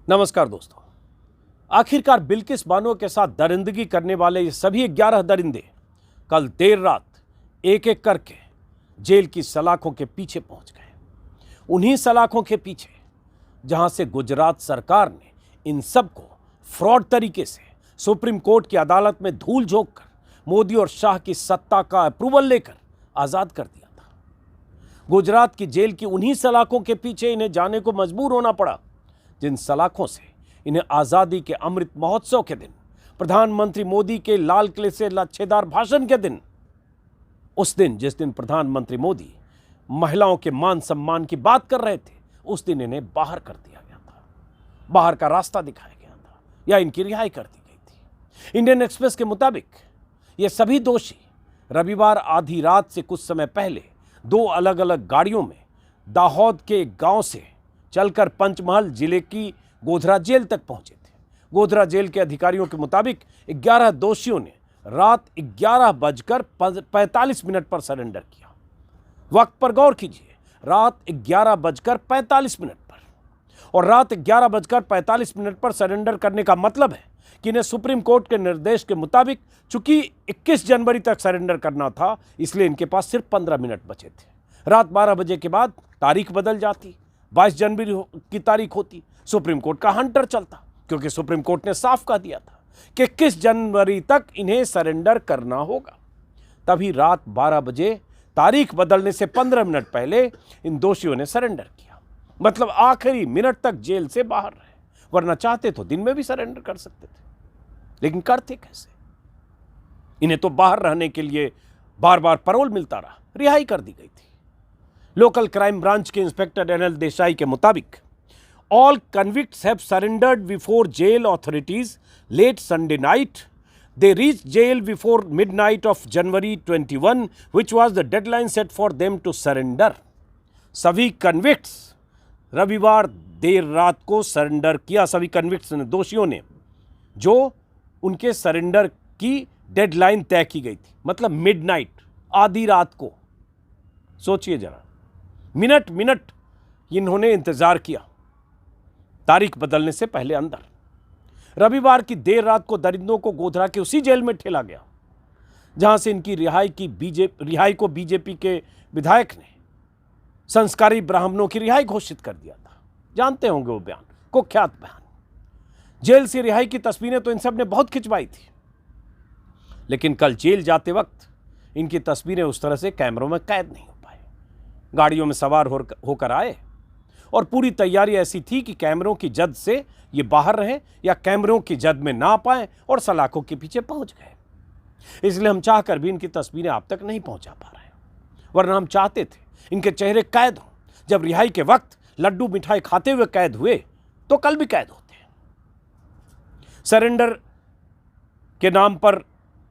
नमस्कार दोस्तों। आखिरकार बिल्किस बानो के साथ दरिंदगी करने वाले ये सभी 11 दरिंदे कल देर रात एक एक करके जेल की सलाखों के पीछे पहुंच गए। उन्हीं सलाखों के पीछे जहां से गुजरात सरकार ने इन सबको फ्रॉड तरीके से सुप्रीम कोर्ट की अदालत में धूल झोंक कर मोदी और शाह की सत्ता का अप्रूवल लेकर आजाद कर दिया था। गुजरात की जेल की उन्हीं सलाखों के पीछे इन्हें जाने को मजबूर होना पड़ा, जिन सलाखों से इन्हें आजादी के अमृत महोत्सव के दिन, प्रधानमंत्री मोदी के लाल किले से लच्छेदार भाषण के दिन, उस दिन जिस दिन प्रधानमंत्री मोदी महिलाओं के मान सम्मान की बात कर रहे थे, उस दिन इन्हें बाहर कर दिया गया था, बाहर का रास्ता दिखाया गया था या इनकी रिहाई कर दी गई थी। इंडियन एक्सप्रेस के मुताबिक ये सभी दोषी रविवार आधी रात से कुछ समय पहले दो अलग अलग गाड़ियों में दाहोद के एक गांव से चलकर पंचमहल जिले की गोधरा जेल तक पहुंचे थे। गोधरा जेल के अधिकारियों के मुताबिक 11 दोषियों ने रात 11:45 पर सरेंडर किया। वक्त पर गौर कीजिए, रात 11:45 पर, और रात 11:45 पर सरेंडर करने का मतलब है कि इन्हें सुप्रीम कोर्ट के निर्देश के मुताबिक चूंकि 21 जनवरी तक सरेंडर करना था, इसलिए इनके पास सिर्फ 15 मिनट बचे थे। रात 12 बजे के बाद तारीख बदल जाती, 22 जनवरी की तारीख होती, सुप्रीम कोर्ट का हंटर चलता, क्योंकि सुप्रीम कोर्ट ने साफ कह दिया था कि 21 जनवरी तक इन्हें सरेंडर करना होगा। तभी रात 12 बजे तारीख बदलने से 15 मिनट पहले इन दोषियों ने सरेंडर किया। मतलब आखिरी मिनट तक जेल से बाहर रहे, वरना चाहते तो दिन में भी सरेंडर कर सकते थे, लेकिन करते कैसे? इन्हें तो बाहर रहने के लिए बार बार पैरोल मिलता रहा, रिहाई कर दी गई थी। लोकल क्राइम ब्रांच के इंस्पेक्टर एनएल देसाई के मुताबिक all convicts have surrendered before jail authorities late Sunday night. They reach jail before midnight of January 21, which was the deadline set for them to surrender. सभी convicts रविवार देर रात को surrender किया। सभी convicts ने, दोषियों ने, जो उनके सरेंडर की डेडलाइन तय की गई थी, मतलब मिडनाइट, आधी रात को। सोचिए जरा, मिनट मिनट इन्होंने इंतजार किया, तारीख बदलने से पहले अंदर। रविवार की देर रात को दरिंदों को गोधरा के उसी जेल में ठेला गया जहां से इनकी रिहाई को बीजेपी के विधायक ने संस्कारी ब्राह्मणों की रिहाई घोषित कर दिया था। जानते होंगे वो बयान, कुख्यात बयान। जेल से रिहाई की तस्वीरें तो इन सब ने बहुत खिंचवाई थी, लेकिन कल जेल जाते वक्त इनकी तस्वीरें उस तरह से कैमरों में कैद नहीं हो पाए। गाड़ियों में सवार होकर आए और पूरी तैयारी ऐसी थी कि कैमरों की जद से ये बाहर रहें या कैमरों की जद में ना पाएं और सलाखों के पीछे पहुंच गए। इसलिए हम चाहकर भी इनकी तस्वीरें आप तक नहीं पहुंचा पा रहे हैं, वरना हम चाहते थे इनके चेहरे कैद हों। जब रिहाई के वक्त लड्डू मिठाई खाते हुए कैद हुए तो कल भी कैद होते हैं। सरेंडर के नाम पर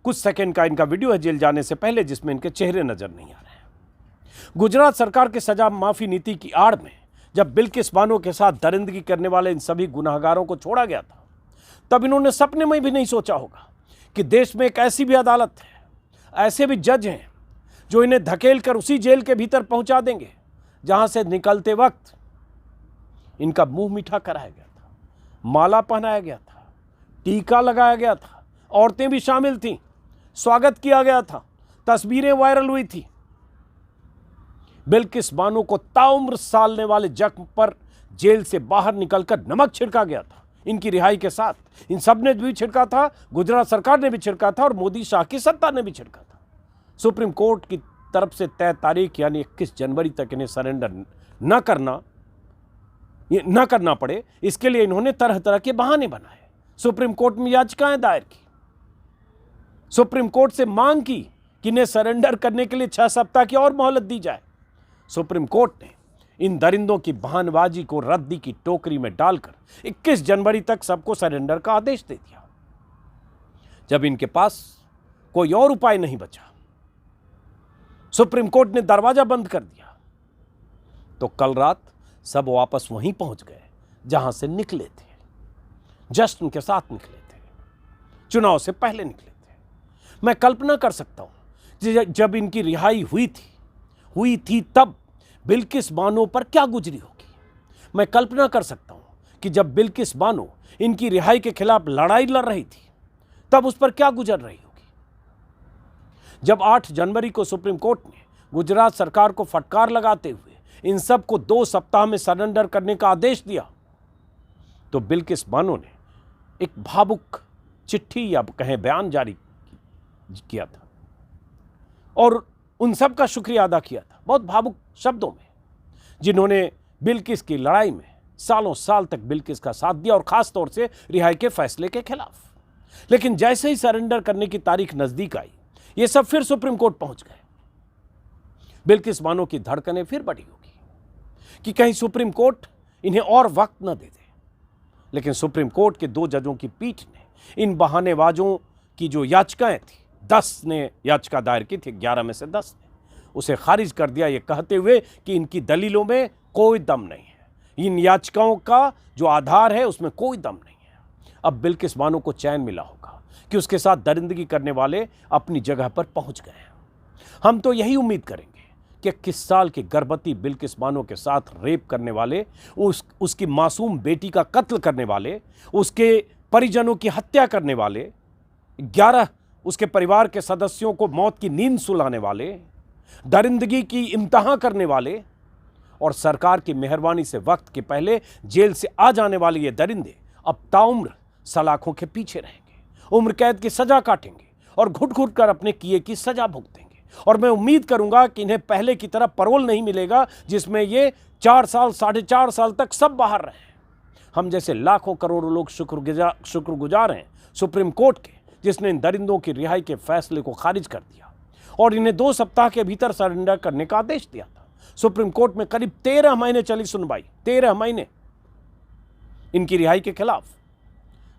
कुछ सेकंड का इनका वीडियो है जेल जाने से पहले, जिसमें इनके चेहरे नजर नहीं आ रहे हैं। गुजरात सरकार के सजा माफी नीति की आड़ में जब बिल्किस बानो के साथ दरिंदगी करने वाले इन सभी गुनाहगारों को छोड़ा गया था, तब इन्होंने सपने में भी नहीं सोचा होगा कि देश में एक ऐसी भी अदालत है, ऐसे भी जज हैं जो इन्हें धकेल कर उसी जेल के भीतर पहुंचा देंगे जहां से निकलते वक्त इनका मुंह मीठा कराया गया था, माला पहनाया गया था, टीका लगाया गया था, औरतें भी शामिल थीं, स्वागत किया गया था, तस्वीरें वायरल हुई थी। बिल्किस बानो को ताउम्र सालने वाले जख्म पर जेल से बाहर निकलकर नमक छिड़का गया था। इनकी रिहाई के साथ इन सब ने भी छिड़का था, गुजरात सरकार ने भी छिड़का था और मोदी शाह की सत्ता ने भी छिड़का था। सुप्रीम कोर्ट की तरफ से तय तारीख यानी 21 जनवरी तक इन्हें सरेंडर न करना पड़े, इसके लिए इन्होंने तरह तरह के बहाने बनाए। सुप्रीम कोर्ट में याचिकाएं दायर की, सुप्रीम कोर्ट से मांग की कि इन्हें सरेंडर करने के लिए 6 सप्ताह की और मोहलत दी जाए। सुप्रीम कोर्ट ने इन दरिंदों की बहानबाजी को रद्दी की टोकरी में डालकर 21 जनवरी तक सबको सरेंडर का आदेश दे दिया। जब इनके पास कोई और उपाय नहीं बचा, सुप्रीम कोर्ट ने दरवाजा बंद कर दिया, तो कल रात सब वापस वहीं पहुंच गए जहां से निकले थे, जश्न के साथ निकले थे, चुनाव से पहले निकले थे। मैं कल्पना कर सकता हूं जब इनकी रिहाई हुई थी तब बिल्किस बानो पर क्या गुजरी होगी। मैं कल्पना कर सकता हूं कि जब बिल्किस बानो इनकी रिहाई के खिलाफ लड़ाई लड़ रही थी तब उस पर क्या गुजर रही होगी। जब 8 जनवरी को सुप्रीम कोर्ट ने गुजरात सरकार को फटकार लगाते हुए इन सब को 2 सप्ताह में सरेंडर करने का आदेश दिया तो बिल्किस बानो ने एक भावुक चिट्ठी या कहें बयान जारी किया था और उन सब का शुक्रिया अदा किया था बहुत भावुक शब्दों में, जिन्होंने बिल्किस की लड़ाई में सालों साल तक बिल्किस का साथ दिया और खास तौर से रिहाई के फैसले के खिलाफ। लेकिन जैसे ही सरेंडर करने की तारीख नजदीक आई ये सब फिर सुप्रीम कोर्ट पहुंच गए। बिल्किस बानो की धड़कनें फिर बढ़ी होगी कि कहीं सुप्रीम कोर्ट इन्हें और वक्त न दे दे। लेकिन सुप्रीम कोर्ट के 2 जजों की पीठ ने इन बहानेबाजों की जो याचिकाएं थी, 10 ने याचिका दायर की थी, 11 में से 10 ने उसे खारिज कर दिया, ये कहते हुए कि इनकी दलीलों में कोई दम नहीं है, इन याचिकाओं का जो आधार है उसमें कोई दम नहीं है। अब बिल्किस बानो को चैन मिला होगा कि उसके साथ दरिंदगी करने वाले अपनी जगह पर पहुंच गए हैं। हम तो यही उम्मीद करेंगे कि 21 साल की गर्भवती बिल्किस बानो के साथ रेप करने वाले, उसकी मासूम बेटी का कत्ल करने वाले, उसके परिजनों की हत्या करने वाले, 11 उसके परिवार के सदस्यों को मौत की नींद सुलाने वाले, दरिंदगी की इम्तहान करने वाले और सरकार की मेहरबानी से वक्त के पहले जेल से आ जाने वाले ये दरिंदे अब ताउम्र सलाखों के पीछे रहेंगे, उम्र कैद की सजा काटेंगे और घुट घुट कर अपने किए की सजा भुगतेंगे। और मैं उम्मीद करूंगा कि इन्हें पहले की तरह पैरोल नहीं मिलेगा जिसमें ये 4 साल 4.5 साल तक सब बाहर रहे। हम जैसे लाखों करोड़ों लोग शुक्रगुजार हैं सुप्रीम कोर्ट के, जिसने इन दरिंदों की रिहाई के फैसले को खारिज कर दिया और इन्हें 2 सप्ताह के भीतर सरेंडर करने का आदेश दिया था। सुप्रीम कोर्ट में करीब 13 महीने चली सुनवाई, 13 महीने इनकी रिहाई के खिलाफ।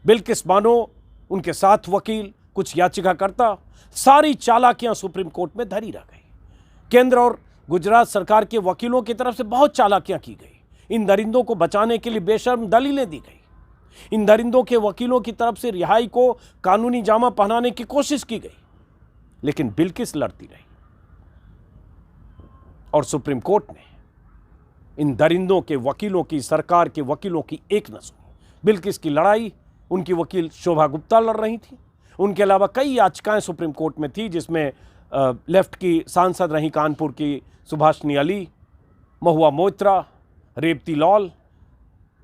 बिल्किस बानो, उनके साथ वकील, कुछ याचिकाकर्ता, सारी चालाकियां सुप्रीम कोर्ट में धरी रह गई। केंद्र और गुजरात सरकार के वकीलों की तरफ से बहुत चालाकियां की गई। इन दरिंदों को बचाने के लिए बेशर्म दलीलें दी गई। इन दरिंदों के वकीलों की तरफ से रिहाई को कानूनी जामा पहनाने की कोशिश की गई, लेकिन बिल्किस लड़ती रही और सुप्रीम कोर्ट ने इन दरिंदों के वकीलों की, सरकार के वकीलों की एक न सुनी। बिल्किस की लड़ाई उनकी वकील शोभा गुप्ता लड़ रही थी। उनके अलावा कई याचिकाएं सुप्रीम कोर्ट में थी, जिसमें लेफ्ट की सांसद रही कानपुर की सुभाषनी अली, महुआ मोइत्रा, रेवती लॉल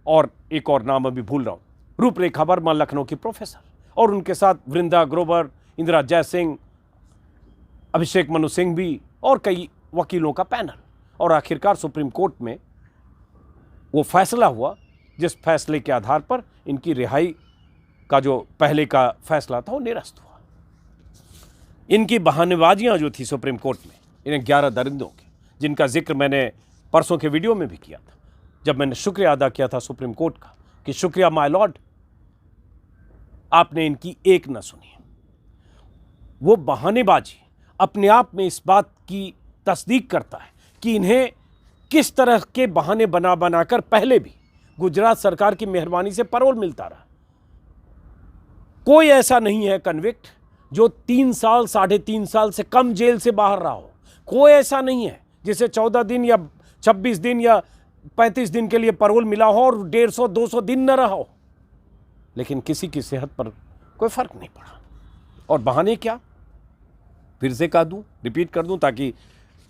और एक और नाम अभी भूल रहा हूं, रूपरेखा वर्मा लखनऊ की प्रोफेसर, और उनके साथ वृंदा ग्रोवर, इंदिरा जयसिंह, अभिषेक मनु सिंघवी और कई वकीलों का पैनल। और आखिरकार सुप्रीम कोर्ट में वो फैसला हुआ जिस फैसले के आधार पर इनकी रिहाई का जो पहले का फैसला था वो निरस्त हुआ। इनकी बहानेबाजियां जो थी सुप्रीम कोर्ट में, इन्हें 11 दरिंदों की, जिनका जिक्र मैंने परसों के वीडियो में भी किया था, जब मैंने शुक्रिया अदा किया था सुप्रीम कोर्ट का कि शुक्रिया माय लॉर्ड, आपने इनकी एक न सुनी। वो बहानेबाजी अपने आप में इस बात की तस्दीक करता है कि इन्हें किस तरह के बहाने बना बनाकर पहले भी गुजरात सरकार की मेहरबानी से पैरोल मिलता रहा। कोई ऐसा नहीं है कन्विक्ट जो 3 साल 3.5 साल से कम जेल से बाहर रहा हो। कोई ऐसा नहीं है जिसे 14 दिन या 26 दिन या 35 दिन के लिए पैरोल मिला हो और 150-200 दिन न रहा हो, लेकिन किसी की सेहत पर कोई फर्क नहीं पड़ा। और बहाने क्या, फिर से कह दूं, रिपीट कर दूं ताकि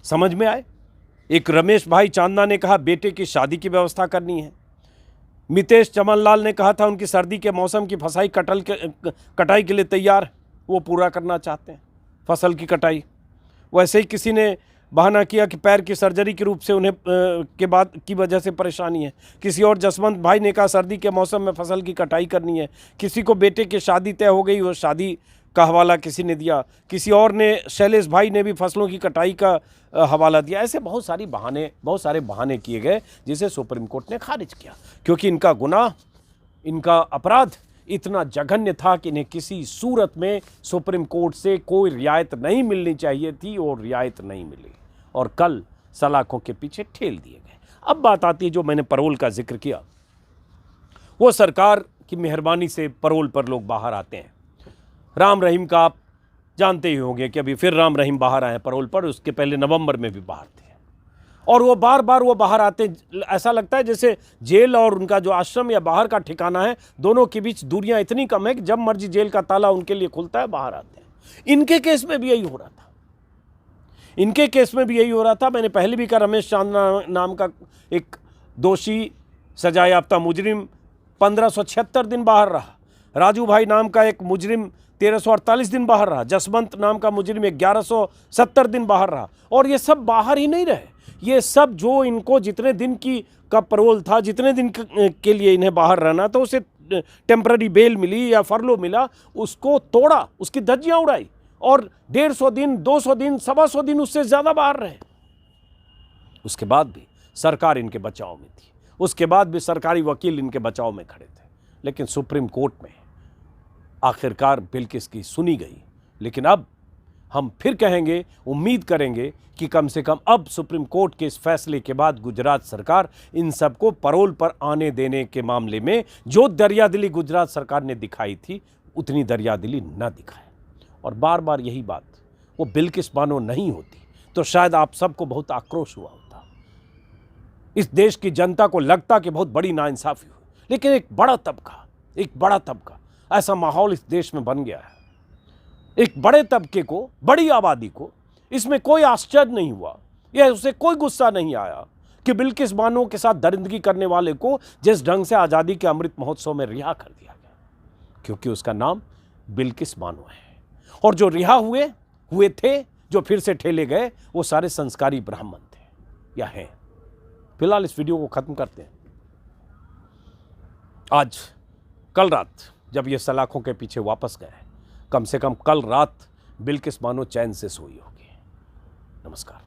समझ में आए। एक रमेश भाई चांदना ने कहा बेटे की शादी की व्यवस्था करनी है। मितेश चमनलाल ने कहा था उनकी सर्दी के मौसम की फसाई कटाई के लिए तैयार, वो पूरा करना चाहते हैं फसल की कटाई। वैसे ही किसी ने बहाना किया कि पैर की सर्जरी के रूप से उन्हें के बाद की वजह से परेशानी है। किसी और जसवंत भाई ने कहा सर्दी के मौसम में फसल की कटाई करनी है। किसी को बेटे की शादी तय हो गई, वो शादी का हवाला किसी ने दिया। किसी और ने, शैलेश भाई ने भी फसलों की कटाई का हवाला दिया। ऐसे बहुत सारे बहाने किए गए जिसे सुप्रीम कोर्ट ने खारिज किया, क्योंकि इनका गुनाह, इनका अपराध इतना जघन्य था कि इन्हें किसी सूरत में सुप्रीम कोर्ट से कोई रियायत नहीं मिलनी चाहिए थी और रियायत नहीं मिली और कल सलाखों के पीछे ठेल दिए गए। अब बात आती है जो मैंने पैरोल का जिक्र किया, वो सरकार की मेहरबानी से पैरोल पर लोग बाहर आते हैं। राम रहीम का आप जानते ही होंगे कि अभी फिर राम रहीम बाहर आए पैरोल पर, उसके पहले नवंबर में भी बाहर थे। और वो बार बार वो बाहर आते, ऐसा लगता है जैसे जेल और उनका जो आश्रम या बाहर का ठिकाना है, दोनों के बीच दूरियां इतनी कम है कि जब मर्जी जेल का ताला उनके लिए खुलता है, बाहर आते हैं। इनके केस में भी यही हो रहा था, इनके केस में भी यही हो रहा था। मैंने पहले भी कहा, रमेश चांदना नाम का एक दोषी सजा याफ्ता मुजरिम 1576 दिन बाहर रहा, राजू भाई नाम का एक मुजरिम 1348 दिन बाहर रहा, जसवंत नाम का मुजरिम 1170 दिन बाहर रहा। और ये सब बाहर ही नहीं रहे, ये सब जो इनको जितने दिन का पैरोल था, जितने दिन के लिए इन्हें बाहर रहना था, उसे टेम्पररी बेल मिली या फरलो मिला, उसको तोड़ा, उसकी धज्जियां उड़ाई और 150 दिन, 200 दिन, 125 दिन उससे ज़्यादा बाहर रहे। उसके बाद भी सरकार इनके बचाव में थी, उसके बाद भी सरकारी वकील इनके बचाव में खड़े थे। लेकिन सुप्रीम कोर्ट में आखिरकार बिल्किस की सुनी गई। लेकिन अब हम फिर कहेंगे, उम्मीद करेंगे कि कम से कम अब सुप्रीम कोर्ट के इस फैसले के बाद गुजरात सरकार इन सबको पैरोल पर आने देने के मामले में जो दरियादिली गुजरात सरकार ने दिखाई थी, उतनी दरियादिली न दिखाए। और बार बार यही बात, वो बिल्किस बानो नहीं होती तो शायद आप सबको बहुत आक्रोश हुआ होता, इस देश की जनता को लगता कि बहुत बड़ी नाइंसाफी हुई। लेकिन एक बड़ा तबका ऐसा माहौल इस देश में बन गया है, एक बड़े तबके को, बड़ी आबादी को इसमें कोई आश्चर्य नहीं हुआ, या उसे कोई गुस्सा नहीं आया कि बिल्किस बानो के साथ दरिंदगी करने वाले को जिस ढंग से आज़ादी के अमृत महोत्सव में रिहा कर दिया गया, क्योंकि उसका नाम बिल्किस बानो है। और जो रिहा हुए थे, जो फिर से ठेले गए, वो सारे संस्कारी ब्राह्मण थे या हैं। फिलहाल इस वीडियो को खत्म करते हैं। आज कल रात जब ये सलाखों के पीछे वापस गए, कम से कम कल रात बिल्किस बानो चैन से सोई होगी। नमस्कार।